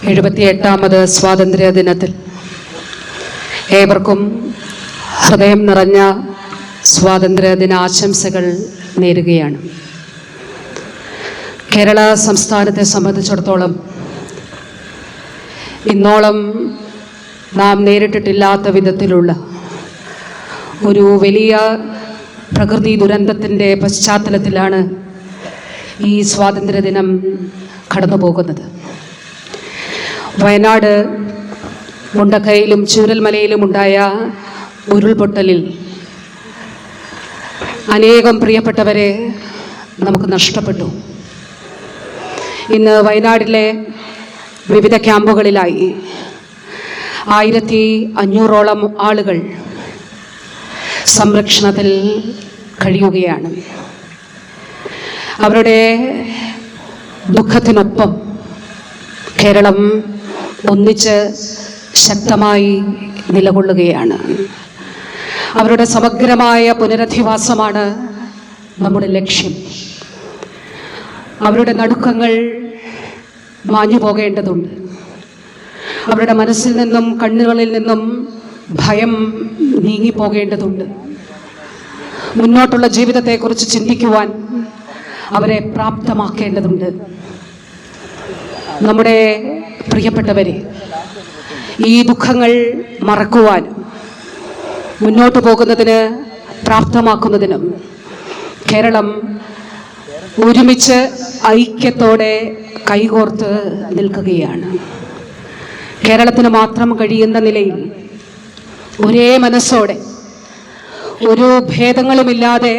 78ാമത് സ്വാതന്ത്ര്യ ദിനത്തിൽ ഏവർക്കും ഹൃദയം നിറഞ്ഞ സ്വാതന്ത്ര്യ ദിനാശംസകൾ നേരുകയാണ്. കേരള സംസ്ഥാനത്തെ സംബന്ധിച്ചിടത്തോളം ഇന്നോളം നാം നേരിട്ടിട്ടില്ലാത്ത വിധത്തിലുള്ള ഒരു വലിയ പ്രകൃതി ദുരന്തത്തിൻ്റെ പശ്ചാത്തലത്തിലാണ് ഈ സ്വാതന്ത്ര്യദിനം കടന്നു പോകുന്നത്. വയനാട് മുണ്ടക്കയിലും ചൂരൽമലയിലും ഉണ്ടായ ഉരുൾപൊട്ടലിൽ അനേകം പ്രിയപ്പെട്ടവരെ നമുക്ക് നഷ്ടപ്പെട്ടു. ഇന്ന് വയനാട്ടിലെ വിവിധ ക്യാമ്പുകളിലായി 1500ഓളം ആളുകൾ സംരക്ഷണത്തിൽ കഴിയുകയാണ്. അവരുടെ ദുഃഖത്തിനൊപ്പം കേരളം ഒന്നിച്ച് ശക്തമായി നിലകൊള്ളുകയാണ്. അവരുടെ സമഗ്രമായ പുനരധിവാസമാണ് നമ്മുടെ ലക്ഷ്യം. അവരുടെ നടുക്കങ്ങൾ മാഞ്ഞു പോകേണ്ടതുണ്ട്. അവരുടെ മനസ്സിൽ നിന്നും കണ്ണുകളിൽ നിന്നും ഭയം നീങ്ങിപ്പോകേണ്ടതുണ്ട്. മുന്നോട്ടുള്ള ജീവിതത്തെക്കുറിച്ച് ചിന്തിക്കുവാൻ അവരെ പ്രാപ്തമാക്കേണ്ടതുണ്ട്. നമ്മുടെ പ്രിയപ്പെട്ടവരെ ഈ ദുഃഖങ്ങൾ മറക്കുവാനും മുന്നോട്ട് പോകുന്നതിന് പ്രാപ്തമാക്കുന്നതിനും കേരളം ഒരുമിച്ച് ഐക്യത്തോടെ കൈകോർത്ത് നിൽക്കുകയാണ്. കേരളത്തിന് മാത്രം കഴിയുന്ന നിലയിൽ ഒരേ മനസ്സോടെ ഒരു ഭേദങ്ങളുമില്ലാതെ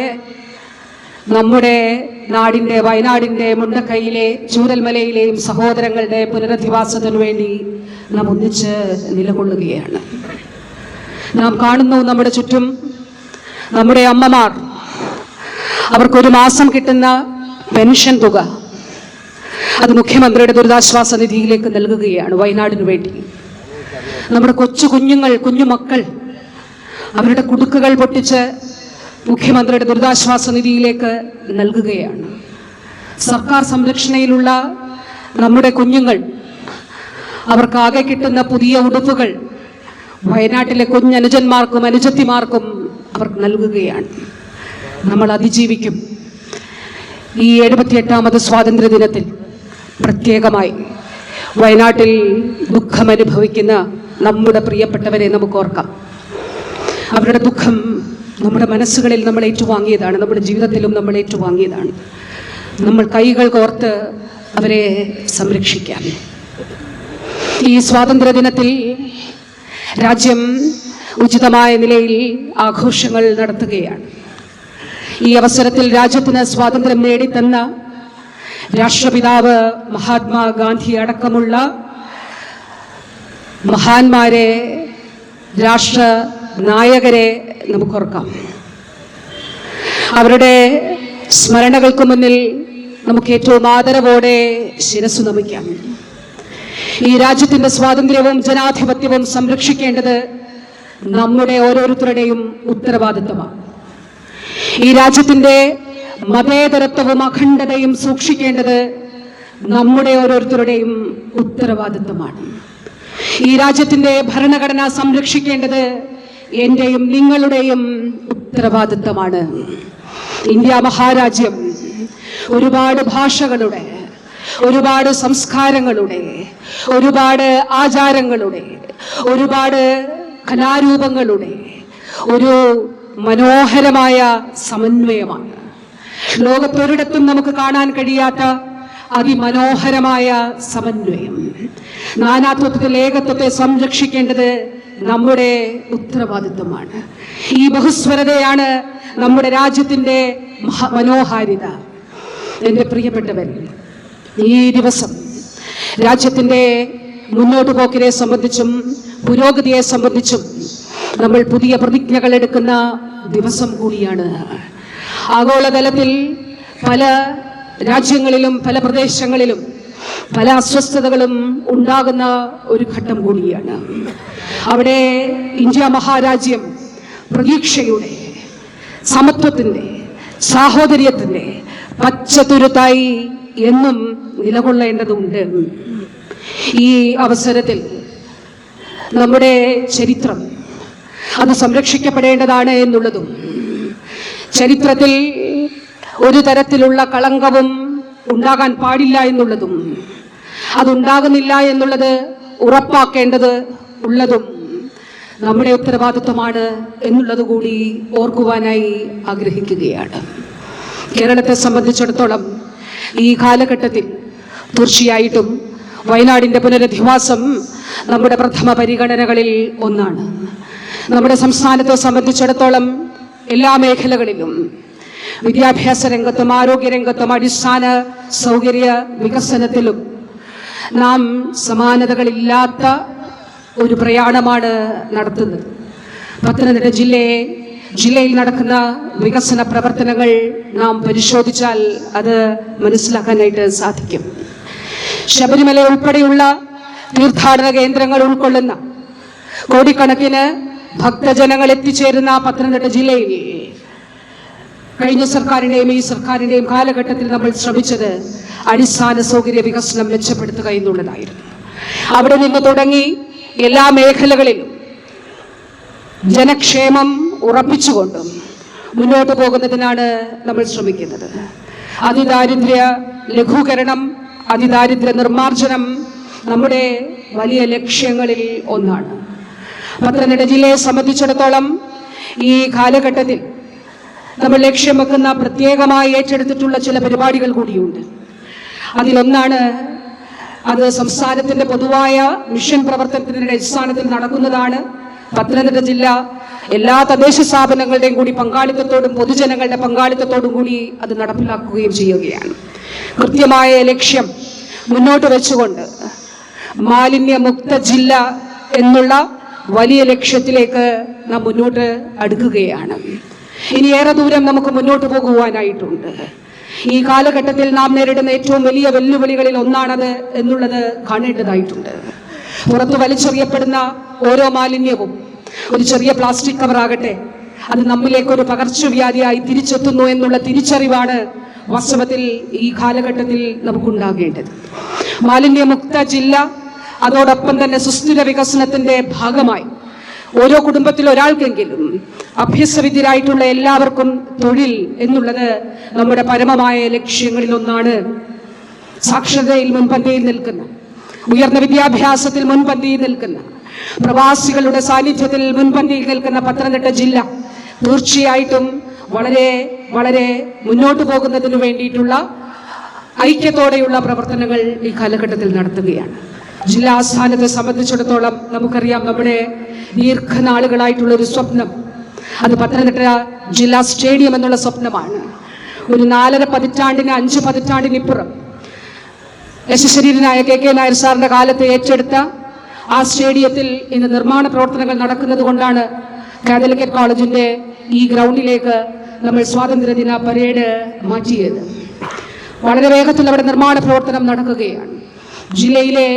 നമ്മുടെ നാടിൻ്റെ വയനാടിൻ്റെ മുണ്ടക്കൈയിലെ ചൂരൽമലയിലെയും സഹോദരങ്ങളുടെ പുനരധിവാസത്തിനു വേണ്ടി നാം ഒന്നിച്ച് നിലകൊള്ളുകയാണ്. നാം കാണുന്നു നമ്മുടെ ചുറ്റും നമ്മുടെ അമ്മമാർ അവർക്കൊരു മാസം കിട്ടുന്ന പെൻഷൻ തുക അത് മുഖ്യമന്ത്രിയുടെ ദുരിതാശ്വാസ നിധിയിലേക്ക് നൽകുകയാണ് വയനാടിനു വേണ്ടി. നമ്മുടെ കുഞ്ഞുമക്കൾ അവരുടെ കുടുക്കുകൾ പൊട്ടിച്ച് മുഖ്യമന്ത്രിയുടെ ദുരിതാശ്വാസ നിധിയിലേക്ക് നൽകുകയാണ്. സർക്കാർ സംരക്ഷണയിലുള്ള നമ്മുടെ കുഞ്ഞുങ്ങൾ അവർക്കാകെ കിട്ടുന്ന പുതിയ ഉടുപ്പുകൾ വയനാട്ടിലെ കുഞ്ഞനുജന്മാർക്കും അനുജത്തിമാർക്കും അവർ നൽകുകയാണ്. നമ്മൾ അതിജീവിക്കും. ഈ 78ാമത് സ്വാതന്ത്ര്യ ദിനത്തിൽ പ്രത്യേകമായി വയനാട്ടിൽ ദുഃഖമനുഭവിക്കുന്ന നമ്മുടെ പ്രിയപ്പെട്ടവരെ നമുക്ക് ഓർക്കാം. അവരുടെ ദുഃഖം നമ്മുടെ മനസ്സുകളിൽ നമ്മൾ ഏറ്റുവാങ്ങിയതാണ്, നമ്മുടെ ജീവിതത്തിലും നമ്മൾ ഏറ്റുവാങ്ങിയതാണ്. നമ്മൾ കൈകൾ കോർത്ത് അവരെ സംരക്ഷിക്കാം. ഈ സ്വാതന്ത്ര്യ ദിനത്തിൽ രാജ്യം ഉചിതമായ നിലയിൽ ആഘോഷങ്ങൾ നടത്തുകയാണ്. ഈ അവസരത്തിൽ രാജ്യത്തിന് സ്വാതന്ത്ര്യം നേടിത്തന്ന രാഷ്ട്രപിതാവ് മഹാത്മാഗാന്ധി അടക്കമുള്ള മഹാന്മാരെ, രാഷ്ട്ര നായകരെ നമുക്കോർക്കാം. അവരുടെ സ്മരണകൾക്ക് മുന്നിൽ നമുക്ക് ഏറ്റവും ആദരവോടെ ശിരസ്സു നമിക്കാം. ഈ രാജ്യത്തിൻ്റെ സ്വാതന്ത്ര്യവും ജനാധിപത്യവും സംരക്ഷിക്കേണ്ടത് നമ്മുടെ ഓരോരുത്തരുടെയും ഉത്തരവാദിത്വമാണ്. ഈ രാജ്യത്തിൻ്റെ മതേതരത്വവും അഖണ്ഡതയും സൂക്ഷിക്കേണ്ടത് നമ്മുടെ ഓരോരുത്തരുടെയും ഉത്തരവാദിത്വമാണ്. ഈ രാജ്യത്തിൻ്റെ ഭരണഘടന സംരക്ഷിക്കേണ്ടത് എൻ്റെയും നിങ്ങളുടെയും ഉത്തരവാദിത്വമാണ്. ഇന്ത്യ മഹാരാജ്യം ഒരുപാട് ഭാഷകളുടെ, ഒരുപാട് സംസ്കാരങ്ങളുടെ, ഒരുപാട് ആചാരങ്ങളുടെ, ഒരുപാട് കലാരൂപങ്ങളുടെ ഒരു മനോഹരമായ സമന്വയമാണ്. ലോകത്തൊരിടത്തും നമുക്ക് കാണാൻ കഴിയാത്ത അതിമനോഹരമായ സമന്വയം. നാനാത്വത്തിൽ ഏകത്വത്തെ സംരക്ഷിക്കേണ്ടത് നമ്മുടെ ഉത്തരവാദിത്വമാണ്. ഈ ബഹുസ്വരതയാണ് നമ്മുടെ രാജ്യത്തിൻ്റെ മനോഹാരിത. എൻ്റെ പ്രിയപ്പെട്ടവർ, ഈ ദിവസം രാജ്യത്തിൻ്റെ മുന്നോട്ട് പോക്കിനെ സംബന്ധിച്ചും പുരോഗതിയെ സംബന്ധിച്ചും നമ്മൾ പുതിയ പ്രതിജ്ഞകൾ എടുക്കുന്ന ദിവസം കൂടിയാണ്. ആഗോളതലത്തിൽ പല രാജ്യങ്ങളിലും പല പ്രദേശങ്ങളിലും പല അസ്വസ്ഥതകളും ഉണ്ടാകുന്ന ഒരു ഘട്ടം കൂടിയാണ്. അവിടെ ഇന്ത്യ മഹാരാജ്യം പ്രതീക്ഷയുടെ, സമത്വത്തിൻ്റെ, സാഹോദര്യത്തിൻ്റെ പച്ചത്തുരുത്തായി എന്നും നിലകൊള്ളേണ്ടതുണ്ട്. ഈ അവസരത്തിൽ നമ്മുടെ ചരിത്രം അത് സംരക്ഷിക്കപ്പെടേണ്ടതാണ് എന്നുള്ളതും, ചരിത്രത്തിൽ ഒരു തരത്തിലുള്ള കളങ്കവും ഉണ്ടാകാൻ പാടില്ല എന്നുള്ളതും, അതുണ്ടാകുന്നില്ല എന്നുള്ളത് ഉറപ്പാക്കേണ്ടത് ഉള്ളതും നമ്മുടെ ഉത്തരവാദിത്വമാണ് എന്നുള്ളത് കൂടി ഓർക്കുവാനായി ആഗ്രഹിക്കുകയാണ്. കേരളത്തെ സംബന്ധിച്ചിടത്തോളം ഈ കാലഘട്ടത്തിൽ തീർച്ചയായിട്ടും വയനാടിൻ്റെ പുനരധിവാസം നമ്മുടെ പ്രഥമ പരിഗണനകളിൽ ഒന്നാണ്. നമ്മുടെ സംസ്ഥാനത്തെ സംബന്ധിച്ചിടത്തോളം എല്ലാ മേഖലകളിലും, വിദ്യാഭ്യാസ രംഗത്തും ആരോഗ്യരംഗത്തും അടിസ്ഥാന സൗകര്യ വികസനത്തിലും നാം സമാനതകളില്ലാത്ത ഒരു പ്രയാണമാണ് നടത്തുന്നത്. പത്തനംതിട്ട ജില്ലയിൽ നടക്കുന്ന വികസന പ്രവർത്തനങ്ങൾ നാം പരിശോധിച്ചാൽ അത് മനസ്സിലാക്കാനായിട്ട് സാധിക്കും. ശബരിമല ഉൾപ്പെടെയുള്ള തീർത്ഥാടന കേന്ദ്രങ്ങൾ ഉൾക്കൊള്ളുന്ന കോടിക്കണക്കിന് ഭക്തജനങ്ങൾ എത്തിച്ചേരുന്ന പത്തനംതിട്ട ജില്ലയിൽ കഴിഞ്ഞ സർക്കാരിൻ്റെയും ഈ സർക്കാരിൻ്റെയും കാലഘട്ടത്തിൽ നമ്മൾ ശ്രമിച്ചത് അടിസ്ഥാന സൗകര്യ വികസനം മെച്ചപ്പെടുത്തുക എന്നുള്ളതായിരുന്നു. അവിടെ നിന്ന് തുടങ്ങി എല്ലാ മേഖലകളിലും ജനക്ഷേമം ഉറപ്പിച്ചുകൊണ്ടും മുന്നോട്ട് പോകുന്നതിനാണ് നമ്മൾ ശ്രമിക്കുന്നത്. അതിദാരിദ്ര്യ ലഘൂകരണം, അതിദാരിദ്ര്യ നിർമ്മാർജ്ജനം നമ്മുടെ വലിയ ലക്ഷ്യങ്ങളിൽ ഒന്നാണ്. പത്തനംതിട്ട ജില്ലയെ സംബന്ധിച്ചിടത്തോളം ഈ കാലഘട്ടത്തിൽ നമ്മൾ ലക്ഷ്യം വെക്കുന്ന പ്രത്യേകമായി ഏറ്റെടുത്തിട്ടുള്ള ചില പരിപാടികൾ കൂടിയുണ്ട്. അതിലൊന്നാണ്, അത് സംസ്ഥാനത്തിന്റെ പൊതുവായ മിഷൻ പ്രവർത്തനത്തിന്റെ അടിസ്ഥാനത്തിൽ നടക്കുന്നതാണ്. പത്തനംതിട്ട ജില്ല എല്ലാ തദ്ദേശ സ്ഥാപനങ്ങളുടെയും കൂടി പങ്കാളിത്തത്തോടും പൊതുജനങ്ങളുടെ പങ്കാളിത്തത്തോടും കൂടി അത് നടപ്പിലാക്കുകയും ചെയ്യുകയാണ്. കൃത്യമായ ലക്ഷ്യം മുന്നോട്ട് വെച്ചുകൊണ്ട് മാലിന്യമുക്ത ജില്ല എന്നുള്ള വലിയ ലക്ഷ്യത്തിലേക്ക് നാം മുന്നോട്ട് അടുക്കുകയാണ്. ഇനി ഏറെ ദൂരം നമുക്ക് മുന്നോട്ട് പോകുവാനായിട്ടുണ്ട്. ഈ കാലഘട്ടത്തിൽ നാം നേരിടുന്ന ഏറ്റവും വലിയ വെല്ലുവിളികളിൽ ഒന്നാണത് എന്നുള്ളത് കാണേണ്ടതായിട്ടുണ്ട്. പുറത്തു വലിച്ചെറിയപ്പെടുന്ന ഓരോ മാലിന്യവും, ഒരു ചെറിയ പ്ലാസ്റ്റിക് കവറാകട്ടെ, അത് നമ്മിലേക്കൊരു പകർച്ചവ്യാധിയായി തിരിച്ചെത്തുന്നു എന്നുള്ള തിരിച്ചറിവാണ് വാസ്തവത്തിൽ ഈ കാലഘട്ടത്തിൽ നമുക്കുണ്ടാകേണ്ടത്. മാലിന്യമുക്ത ജില്ല, അതോടൊപ്പം തന്നെ സുസ്ഥിര വികസനത്തിന്റെ ഭാഗമായി ഓരോ കുടുംബത്തിൽ ഒരാൾക്കെങ്കിലും അഭ്യസ്തവിദ്യരായിട്ടുള്ള എല്ലാവർക്കും തൊഴിൽ എന്നുള്ളത് നമ്മുടെ പരമമായ ലക്ഷ്യങ്ങളിൽ ഒന്നാണ്. സാക്ഷരതയിൽ മുൻപന്തിയിൽ നിൽക്കുന്ന, ഉയർന്ന വിദ്യാഭ്യാസത്തിൽ മുൻപന്തിയിൽ നിൽക്കുന്ന, പ്രവാസികളുടെ സാന്നിധ്യത്തിൽ മുൻപന്തിയിൽ നിൽക്കുന്ന പത്തനംതിട്ട ജില്ല തീർച്ചയായിട്ടും വളരെ വളരെ മുന്നോട്ട് പോകുന്നതിന് വേണ്ടിയിട്ടുള്ള ഐക്യത്തോടെയുള്ള പ്രവർത്തനങ്ങൾ ഈ കാലഘട്ടത്തിൽ നടത്തുകയാണ്. ജില്ലാ ആസ്ഥാനത്തെ സംബന്ധിച്ചിടത്തോളം നമുക്കറിയാം, നമ്മുടെ ദീർഘനാളുകളായിട്ടുള്ള ഒരു സ്വപ്നം, അത് പത്തനംതിട്ട ജില്ലാ സ്റ്റേഡിയം എന്നുള്ള സ്വപ്നമാണ്. ഒരു 4.5 പതിറ്റാണ്ടിന് 5 പതിറ്റാണ്ടിനിപ്പുറം യശശരീരനായ കെ നായർ സാറിന്റെ കാലത്ത് ഏറ്റെടുത്ത ആ സ്റ്റേഡിയത്തിൽ ഇന്ന് നിർമ്മാണ പ്രവർത്തനങ്ങൾ നടക്കുന്നത് കൊണ്ടാണ് കാത്തലിക് കോളേജിന്റെ ഈ ഗ്രൗണ്ടിലേക്ക് നമ്മൾ സ്വാതന്ത്ര്യദിന പരേഡ് മാറ്റിയത്. വളരെ വേഗത്തിൽ അവിടെ നിർമ്മാണ പ്രവർത്തനം നടക്കുകയാണ്. ജില്ലയിലെ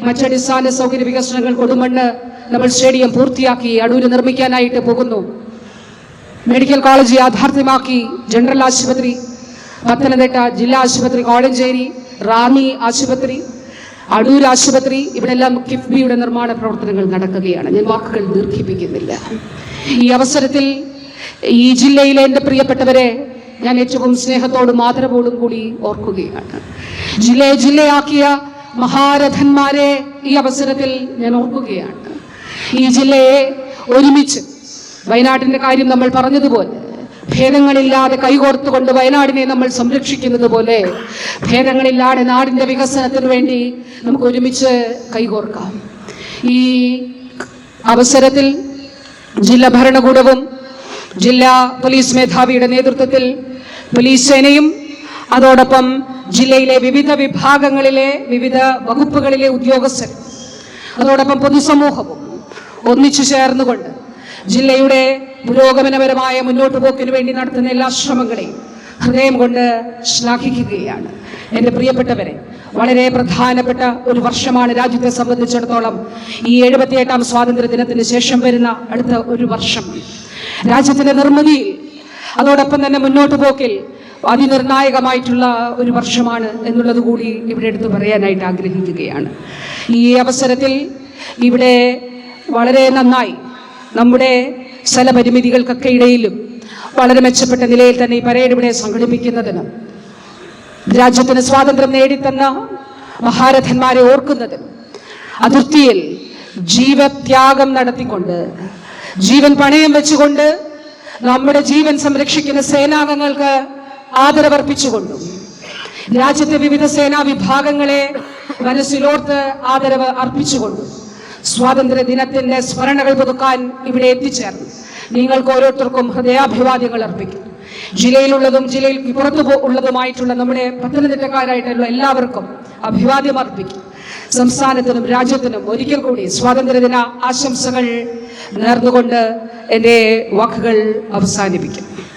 മറ്റടിസ്ഥാന സൗകര്യ വികസനങ്ങൾ, കൊടുമണ്ണ് നമ്മൾ സ്റ്റേഡിയം പൂർത്തിയാക്കി അടൂര് നിർമ്മിക്കാനായിട്ട് പോകുന്നു. മെഡിക്കൽ കോളേജ് യാഥാർത്ഥ്യമാക്കി ജനറൽ ആശുപത്രി, പത്തനംതിട്ട ജില്ലാ ആശുപത്രി, കോഴഞ്ചേരി, റാന്നി ആശുപത്രി, അടൂർ ആശുപത്രി, ഇവിടെല്ലാം കിഫ്ബിയുടെ നിർമ്മാണ പ്രവർത്തനങ്ങൾ നടക്കുകയാണ്. ഞാൻ വാക്കുകൾ ദീർഘിപ്പിക്കുന്നില്ല. ഈ അവസരത്തിൽ ഈ ജില്ലയിലെ എൻ്റെ പ്രിയപ്പെട്ടവരെ ഞാൻ ഏറ്റവും സ്നേഹത്തോടും ആദരവോടും കൂടി ഓർക്കുകയാണ്. ജില്ലയാക്കിയ മഹാരഥന്മാരെ ഈ അവസരത്തിൽ ഞാൻ ഓർക്കുകയാണ്. ഈ ജില്ലയെ ഒരുമിച്ച്, വയനാട്ടിന്റെ കാര്യം നമ്മൾ പറഞ്ഞതുപോലെ, ഭേദങ്ങളില്ലാതെ കൈകോർത്തുകൊണ്ട് വയനാടിനെ നമ്മൾ സംരക്ഷിക്കുന്നത് പോലെ ഭേദങ്ങളില്ലാതെ നാടിന്റെ വികസനത്തിന് വേണ്ടി നമുക്ക് ഒരുമിച്ച് കൈകോർക്കാം. ഈ അവസരത്തിൽ ജില്ലാ ഭരണകൂടവും ജില്ലാ പോലീസ് മേധാവിയുടെ നേതൃത്വത്തിൽ പോലീസ് സേനയും, അതോടൊപ്പം ജില്ലയിലെ വിവിധ വിഭാഗങ്ങളിലെ വിവിധ വകുപ്പുകളിലെ ഉദ്യോഗസ്ഥർ, അതോടൊപ്പം പൊതുസമൂഹവും ഒന്നിച്ചു ചേർന്നുകൊണ്ട് ജില്ലയുടെ പുരോഗമനപരമായ മുന്നോട്ട് പോക്കിന് വേണ്ടി നടത്തുന്ന എല്ലാ ശ്രമങ്ങളെയും ഹൃദയം കൊണ്ട് ശ്ലാഘിക്കുകയാണ്. എൻ്റെ പ്രിയപ്പെട്ടവരെ, വളരെ പ്രധാനപ്പെട്ട ഒരു വർഷമാണ് രാജ്യത്തെ സംബന്ധിച്ചിടത്തോളം. ഈ 78ാം സ്വാതന്ത്ര്യ ദിനത്തിന് ശേഷം വരുന്ന അടുത്ത ഒരു വർഷം രാജ്യത്തിന്റെ നിർമ്മിതിയിൽ, അതോടൊപ്പം തന്നെ മുന്നോട്ട് പോക്കിൽ അതിനിർണായകമായിട്ടുള്ള ഒരു വർഷമാണ് എന്നുള്ളത് കൂടി ഇവിടെ എടുത്ത് പറയാനായിട്ട് ആഗ്രഹിക്കുകയാണ്. ഈ അവസരത്തിൽ ഇവിടെ വളരെ നന്നായി നമ്മുടെ സ്ഥലപരിമിതികൾക്കൊക്കെ ഇടയിലും വളരെ മെച്ചപ്പെട്ട നിലയിൽ തന്നെ ഈ പരേഡ് ഇവിടെ സംഘടിപ്പിക്കുന്നതിന്, രാജ്യത്തിന് സ്വാതന്ത്ര്യം നേടിത്തന്ന മഹാരഥന്മാരെ ഓർക്കുന്നതിന്, അതിർത്തിയിൽ ജീവത്യാഗം നടത്തിക്കൊണ്ട്, ജീവൻ പണയം വെച്ചുകൊണ്ട് നമ്മുടെ ജീവൻ സംരക്ഷിക്കുന്ന സേനാംഗങ്ങൾക്ക് ആദരവർപ്പിച്ചുകൊണ്ടും, രാജ്യത്തെ വിവിധ സേനാ വിഭാഗങ്ങളെ മനസ്സിലോർത്ത് ആദരവ് അർപ്പിച്ചുകൊണ്ടും സ്വാതന്ത്ര്യ ദിനത്തിന്റെ സ്മരണകൾ പുതുക്കാൻ ഇവിടെ എത്തിച്ചേർന്നു നിങ്ങൾക്ക് ഓരോരുത്തർക്കും ഹൃദയാഭിവാദ്യങ്ങൾ അർപ്പിക്കും. ജില്ലയിലുള്ളതും ജില്ലയിൽ പുറത്തു ഉള്ളതുമായിട്ടുള്ള നമ്മുടെ പത്തനംതിട്ടക്കാരായിട്ടുള്ള എല്ലാവർക്കും അഭിവാദ്യം അർപ്പിക്കും. സംസ്ഥാനത്തിനും രാജ്യത്തിനും ഒരിക്കൽ കൂടി സ്വാതന്ത്ര്യദിന ആശംസകൾ നേർന്നുകൊണ്ട് എൻ്റെ വാക്കുകൾ അവസാനിപ്പിക്കും.